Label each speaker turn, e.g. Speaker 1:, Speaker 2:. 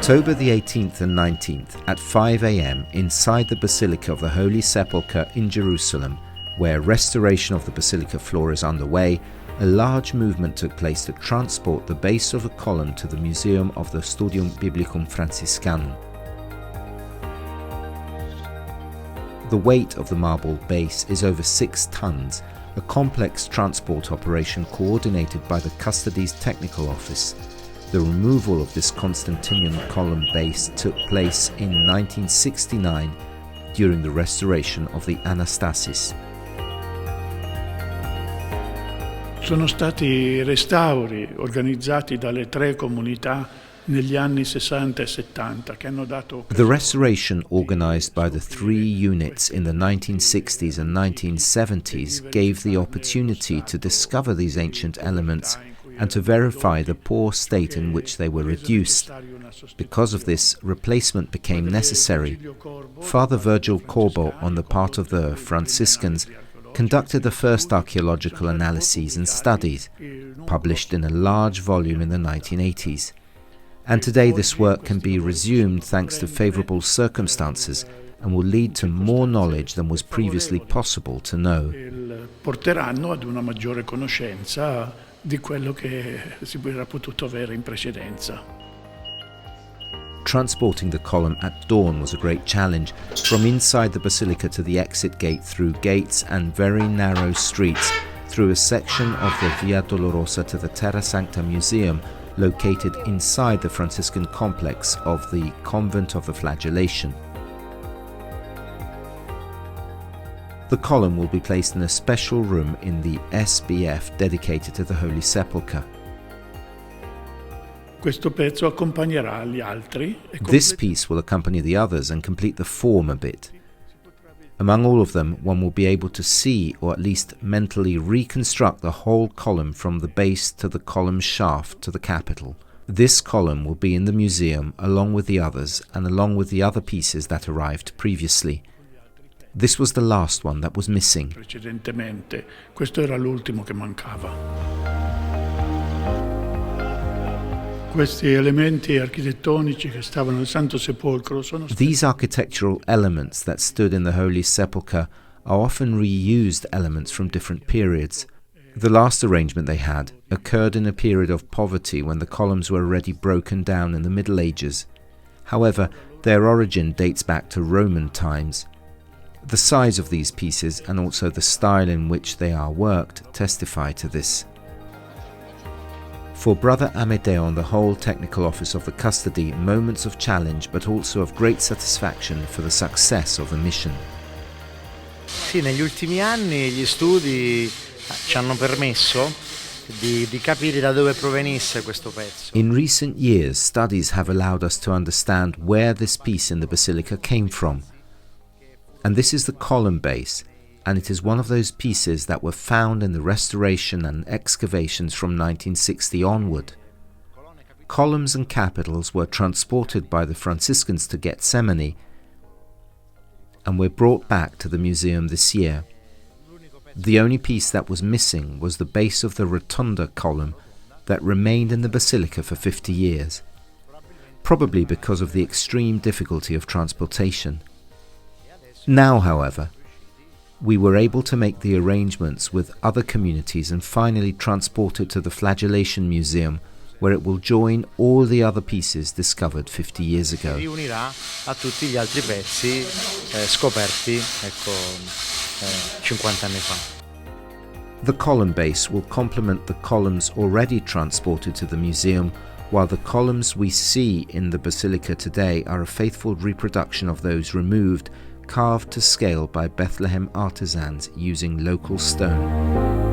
Speaker 1: October the 18th and 19th at 5 a.m. inside the Basilica of the Holy Sepulcher in Jerusalem, where restoration of the Basilica floor is underway, a large movement took place to transport the base of the column to the Museum of the Studium Biblicum Franciscanum. The weight of the marble base is over 6 tons, a complex transport operation coordinated by the custody's technical office. The removal of this Constantinian column base took place in 1969 during the restoration of the Anastasis.
Speaker 2: Sono stati restauri organizzati dalle 3 comunità negli anni 60 e 70 che hanno dato.
Speaker 1: The restoration organized by the 3 units in the 1960s and 1970s gave the opportunity to discover these ancient elements and to verify the poor state in which they were reduced. Because of this, replacement became necessary. Father Virgil Corbo, on the part of the Franciscans, conducted the first archaeological analyses and studies, published in a large volume in the 1980s. And today this work can be resumed thanks to favorable circumstances and will lead to more knowledge than was previously possible to know.
Speaker 2: Porteranno ad una maggiore conoscenza di quello che si era potuto avere in precedenza.
Speaker 1: Transporting the column at dawn was a great challenge, from inside the basilica to the exit gate through gates and very narrow streets, through a section of the Via Dolorosa to the Terra Sancta Museum, located inside the Franciscan complex of the Convent of the Flagellation. The column will be placed in a special room in the SBF dedicated to the Holy Sepulcher.
Speaker 2: Questo pezzo accompagnerà gli altri.
Speaker 1: This piece will accompany the others and complete the form a bit. Among all of them, one will be able to see, or at least mentally reconstruct, the whole column from the base to the column shaft to the capital. This column will be in the museum along with the others and along with the other pieces that arrived previously. This was the last one that was missing.
Speaker 2: Precedentemente, questo era l'ultimo che mancava. Questi elementi architettonici che stavano nel Santo Sepolcro sono stati.
Speaker 1: These architectural elements that stood in the Holy Sepulchre are often reused elements from different periods. The last arrangement they had occurred in a period of poverty when the columns were already broken down in the Middle Ages. However, their origin dates back to Roman times. The size of these pieces and also the style in which they are worked testify to this. For Brother Amedeo and the whole technical office of the custody, moments of challenge but also of great satisfaction for the success of the mission.
Speaker 3: Sì, negli ultimi anni gli studi ci hanno permesso di capire da dove provenisse questo pezzo.
Speaker 1: In recent years, studies have allowed us to understand where this piece in the Basilica came from. And this is the column base, and it is one of those pieces that were found in the restoration and excavations from 1960 onward. Columns and capitals were transported by the Franciscans to Gethsemane and were brought back to the museum this year. The only piece that was missing was the base of the rotunda column that remained in the basilica for 50 years, probably because of the extreme difficulty of transportation. Now, however, we were able to make the arrangements with other communities and finally transport it to the Flagellation Museum, where it will join all the other pieces discovered 50 years ago.
Speaker 3: Riunirà a tutti gli altri pezzi scoperti 50 anni fa.
Speaker 1: The column base will complement the columns already transported to the museum, while the columns we see in the Basilica today are a faithful reproduction of those removed, carved to scale by Bethlehem artisans using local stone.